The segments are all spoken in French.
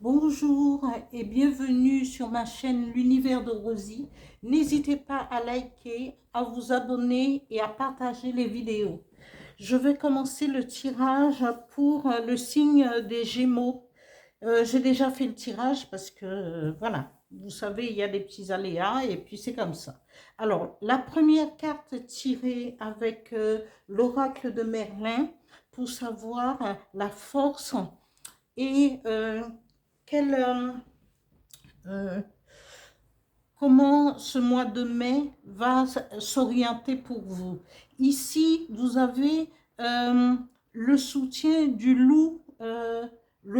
Bonjour et bienvenue sur ma chaîne L'Univers de Rosie. N'hésitez pas à liker, à vous abonner et à partager les vidéos. Je vais commencer le tirage pour le signe des Gémeaux. J'ai déjà fait le tirage parce que, voilà, vous savez, il y a des petits aléas et puis c'est comme ça. Alors, la première carte tirée avec l'oracle de Merlin pour savoir la force et quelle, euh, comment ce mois de mai va s'orienter pour vous. Ici, vous avez le soutien du loup, le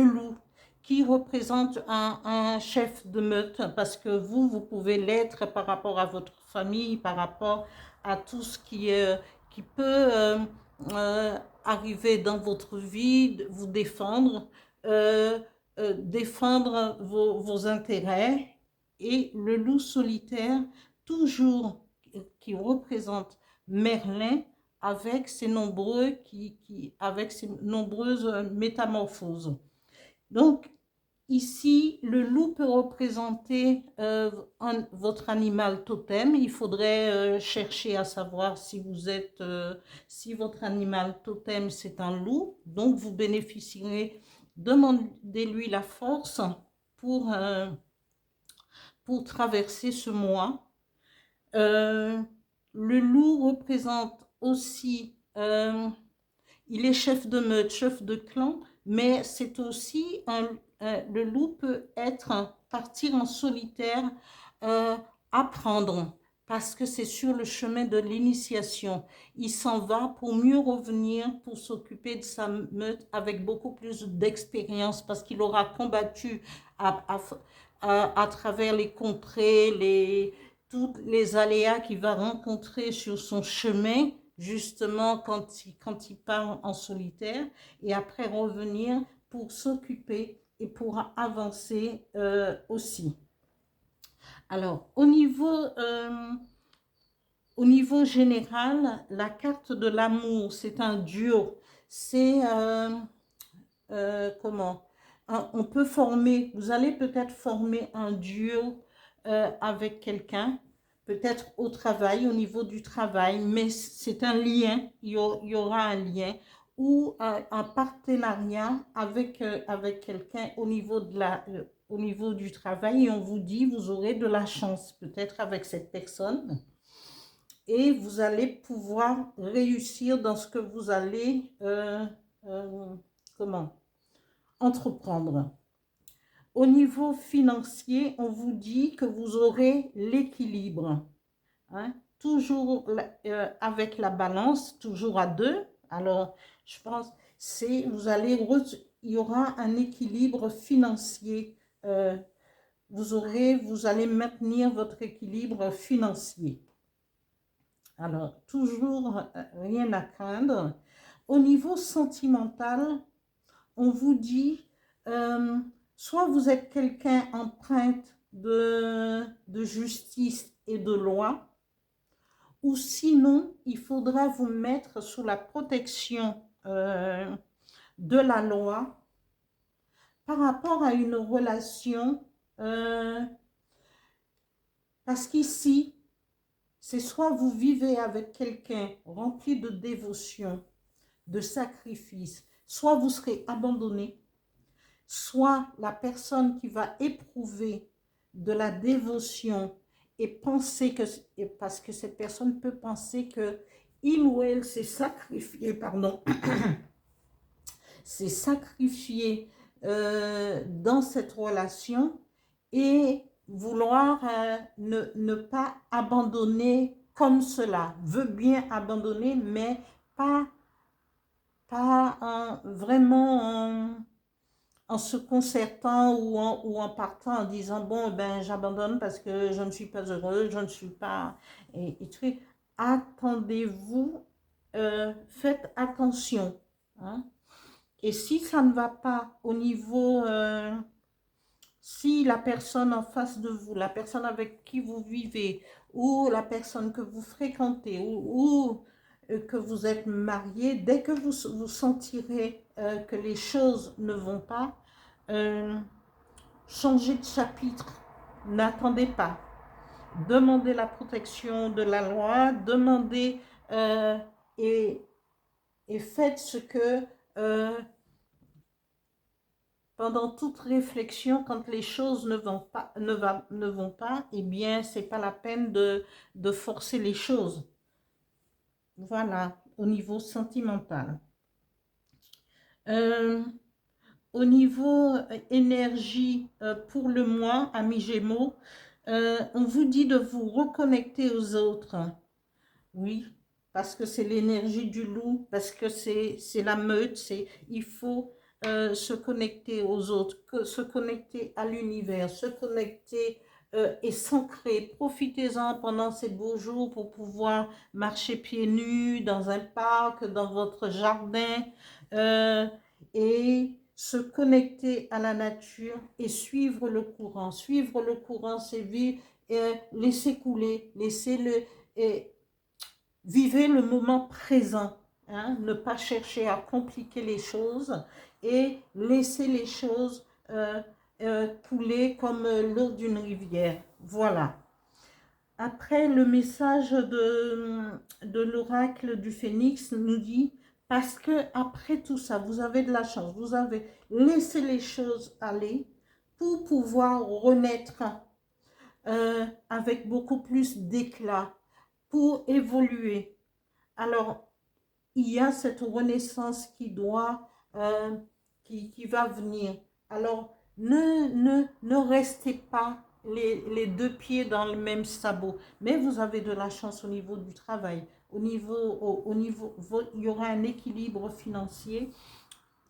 loup, qui représente un chef de meute, parce que vous pouvez l'être par rapport à votre famille, par rapport à tout ce qui peut arriver dans votre vie, vous défendre, euh, défendre vos intérêts. Et le loup solitaire, toujours qui représente Merlin avec avec ses nombreuses métamorphoses. Donc, ici, le loup peut représenter votre animal totem. Il faudrait chercher à savoir si si votre animal totem c'est un loup. Donc, vous bénéficierez, demandez-lui la force pour, euh, pour traverser ce mois. Euh, le loup représente aussi, il est chef de meute, chef de clan, mais c'est aussi le loup peut être partir en solitaire, apprendre, parce que c'est sur le chemin de l'initiation. Il s'en va pour mieux revenir, pour s'occuper de sa meute avec beaucoup plus d'expérience, parce qu'il aura combattu à, à, à travers les contrées, tous les aléas qu'il va rencontrer sur son chemin, justement quand il part en solitaire, et après revenir pour s'occuper et pour avancer aussi. Alors, au niveau général, la carte de l'amour, c'est un duo. C'est comment on peut former, vous allez peut-être former un duo avec quelqu'un, peut-être au travail, au niveau du travail, mais c'est un lien, il y aura un lien ou un partenariat avec quelqu'un au niveau du travail et on vous dit, vous aurez de la chance peut-être avec cette personne et vous allez pouvoir réussir dans ce que vous allez, euh, comment entreprendre. Au niveau financier, on vous dit que vous aurez l'équilibre. Hein, toujours avec la balance, toujours à deux. Alors, je pense, il y aura un équilibre financier. Vous allez maintenir votre équilibre financier. Alors, toujours rien à craindre. Au niveau sentimental, on vous dit, euh, soit vous êtes quelqu'un empreinte de justice et de loi, ou sinon, il faudra vous mettre sous la protection de la loi par rapport à une relation, euh, parce qu'ici, c'est soit vous vivez avec quelqu'un rempli de dévotion, de sacrifice, soit vous serez abandonné, soit la personne qui va éprouver de la dévotion et penser que, parce que cette personne peut penser que il ou elle s'est sacrifié, pardon, s'est sacrifié dans cette relation et vouloir ne pas abandonner comme cela, veut bien abandonner, mais pas vraiment en se concertant ou en partant en disant bon ben j'abandonne parce que je ne suis pas heureuse, je ne suis pas et truc. Attendez-vous, faites attention. Hein. Et si ça ne va pas au niveau, si la personne en face de vous, la personne avec qui vous vivez, ou la personne que vous fréquentez, ou que vous êtes marié, dès que vous sentirez que les choses ne vont pas, euh, changez de chapitre, n'attendez pas. Demandez la protection de la loi, demandez et faites ce que pendant toute réflexion, quand les choses ne vont pas, eh bien, c'est pas la peine de forcer les choses. Voilà, au niveau sentimental. Au niveau énergie pour le mois, amis Gémeaux, on vous dit de vous reconnecter aux autres. Oui, parce que c'est l'énergie du loup, parce que c'est la meute, il faut se connecter aux autres, se connecter à l'univers, se connecter et s'ancrer. Profitez-en pendant ces beaux jours pour pouvoir marcher pieds nus dans un parc, dans votre jardin et se connecter à la nature et suivre le courant. Suivre le courant, c'est vivre, laisser couler, vivez le moment présent, hein, ne pas chercher à compliquer les choses et laisser les choses couler comme l'eau d'une rivière. Voilà. Après, le message de l'oracle du Phénix nous dit, parce que après tout ça, vous avez de la chance, vous avez laissé les choses aller pour pouvoir renaître avec beaucoup plus d'éclat, pour évoluer. Alors, il y a cette renaissance qui va venir. Alors, ne restez pas les deux pieds dans le même sabot. Mais vous avez de la chance au niveau du travail. Il y aura un équilibre financier.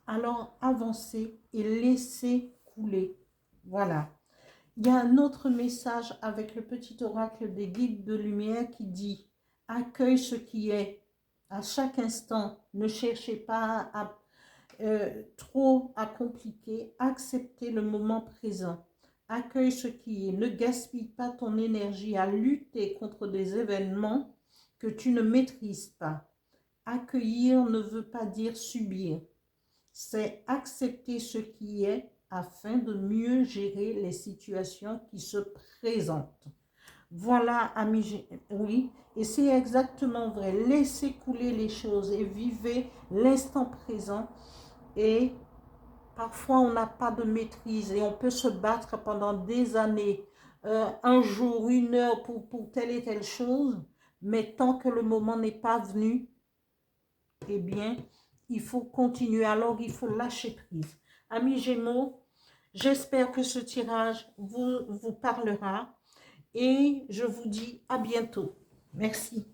Alors, avancez et laissez couler. Voilà. Il y a un autre message avec le petit oracle des guides de lumière qui dit « Accueille ce qui est à chaque instant. Ne cherchez pas trop à compliquer. Acceptez le moment présent. Accueille ce qui est. Ne gaspille pas ton énergie à lutter contre des événements que tu ne maîtrises pas. Accueillir ne veut pas dire subir. C'est accepter ce qui est afin de mieux gérer les situations qui se présentent. » Voilà, amis, oui, et c'est exactement vrai. Laissez couler les choses et vivez l'instant présent. Et parfois, on n'a pas de maîtrise et on peut se battre pendant des années, un jour, une heure pour telle et telle chose. Mais tant que le moment n'est pas venu, eh bien, il faut continuer. Alors, il faut lâcher prise. Amis Gémeaux, j'espère que ce tirage vous parlera et je vous dis à bientôt. Merci.